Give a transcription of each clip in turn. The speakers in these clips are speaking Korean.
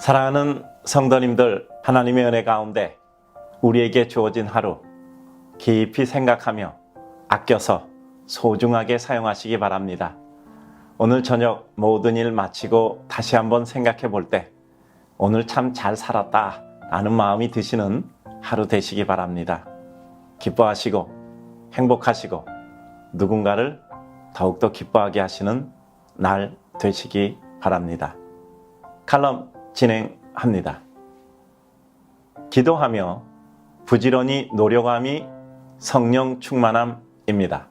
사랑하는 성도님들, 하나님의 은혜 가운데 우리에게 주어진 하루 깊이 생각하며 아껴서 소중하게 사용하시기 바랍니다. 오늘 저녁 모든 일 마치고 다시 한번 생각해 볼 때 오늘 참 잘 살았다 라는 마음이 드시는 하루 되시기 바랍니다. 기뻐하시고 행복하시고 누군가를 더욱더 기뻐하게 하시는 날 되시기 바랍니다. 칼럼 진행합니다. 기도하며 부지런히 노력함이 성령 충만함입니다.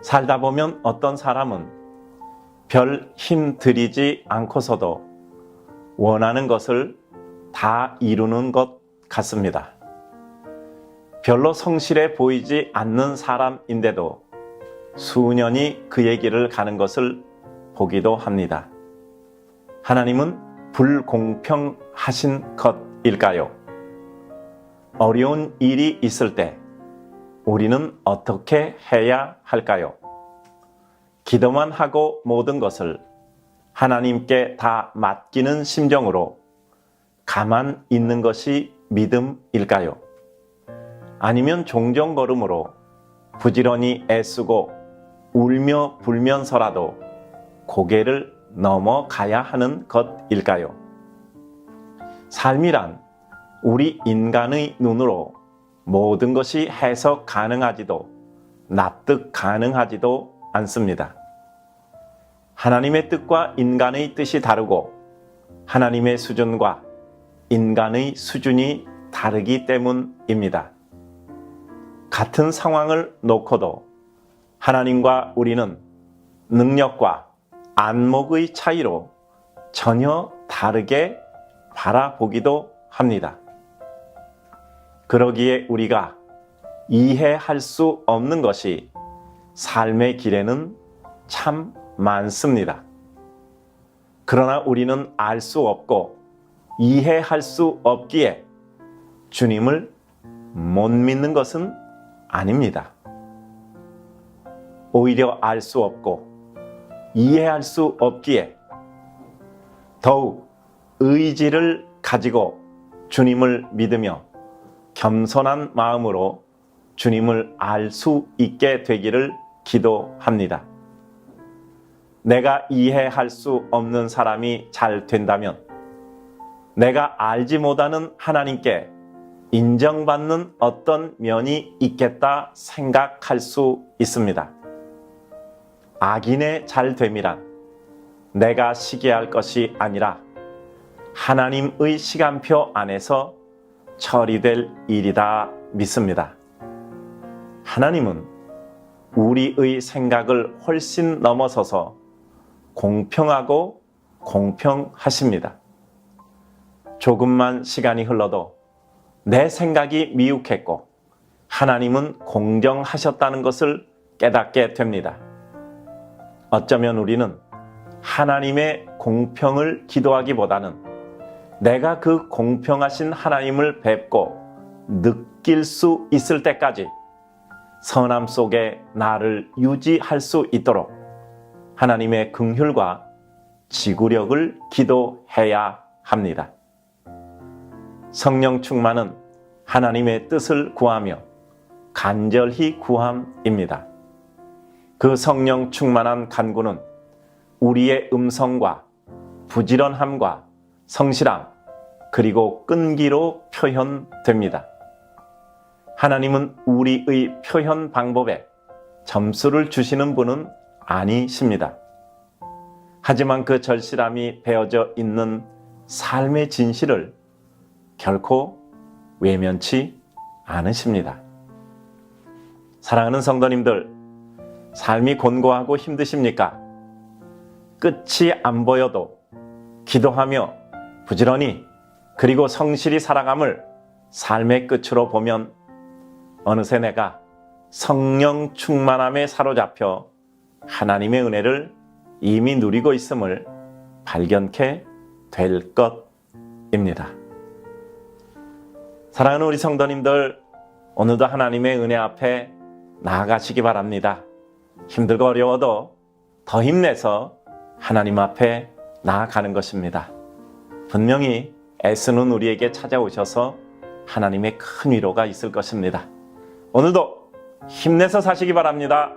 살다 보면 어떤 사람은 별 힘 들이지 않고서도 원하는 것을 다 이루는 것 같습니다. 별로 성실해 보이지 않는 사람인데도 수년이 그의 길을 가는 것을 보기도 합니다. 하나님은 불공평하신 것일까요? 어려운 일이 있을 때 우리는 어떻게 해야 할까요? 기도만 하고 모든 것을 하나님께 다 맡기는 심정으로 가만 있는 것이 믿음일까요? 아니면 종종걸음으로 부지런히 애쓰고 울며 불면서라도 고개를 넘어가야 하는 것일까요? 삶이란 우리 인간의 눈으로 모든 것이 해석 가능하지도 납득 가능하지도 않습니다. 하나님의 뜻과 인간의 뜻이 다르고 하나님의 수준과 인간의 수준이 다르기 때문입니다. 같은 상황을 놓고도 하나님과 우리는 능력과 안목의 차이로 전혀 다르게 바라보기도 합니다. 그러기에 우리가 이해할 수 없는 것이 삶의 길에는 참 많습니다. 그러나 우리는 알 수 없고 이해할 수 없기에 주님을 못 믿는 것은 아닙니다. 오히려 알 수 없고 이해할 수 없기에 더욱 의지를 가지고 주님을 믿으며 겸손한 마음으로 주님을 알 수 있게 되기를 기도합니다. 내가 이해할 수 없는 사람이 잘 된다면 내가 알지 못하는 하나님께 인정받는 어떤 면이 있겠다 생각할 수 있습니다. 악인의 잘됨이란 내가 시기할 것이 아니라 하나님의 시간표 안에서 처리될 일이다 믿습니다. 하나님은 우리의 생각을 훨씬 넘어서서 공평하고 공평하십니다. 조금만 시간이 흘러도 내 생각이 미혹했고 하나님은 공정하셨다는 것을 깨닫게 됩니다. 어쩌면 우리는 하나님의 공평을 기도하기보다는 내가 그 공평하신 하나님을 뵙고 느낄 수 있을 때까지 선함 속에 나를 유지할 수 있도록 하나님의 긍휼과 지구력을 기도해야 합니다. 성령 충만은 하나님의 뜻을 구하며 간절히 구함입니다. 그 성령 충만한 간구는 우리의 음성과 부지런함과 성실함 그리고 끈기로 표현됩니다. 하나님은 우리의 표현 방법에 점수를 주시는 분은 아니십니다. 하지만 그 절실함이 배어져 있는 삶의 진실을 결코 외면치 않으십니다. 사랑하는 성도님들, 삶이 곤고하고 힘드십니까? 끝이 안 보여도 기도하며 부지런히 그리고 성실히 살아감을 삶의 끝으로 보면 어느새 내가 성령 충만함에 사로잡혀 하나님의 은혜를 이미 누리고 있음을 발견케 될 것입니다. 사랑하는 우리 성도님들, 오늘도 하나님의 은혜 앞에 나아가시기 바랍니다. 힘들고 어려워도 더 힘내서 하나님 앞에 나아가는 것입니다. 분명히 애쓰는 우리에게 찾아오셔서 하나님의 큰 위로가 있을 것입니다. 오늘도 힘내서 사시기 바랍니다.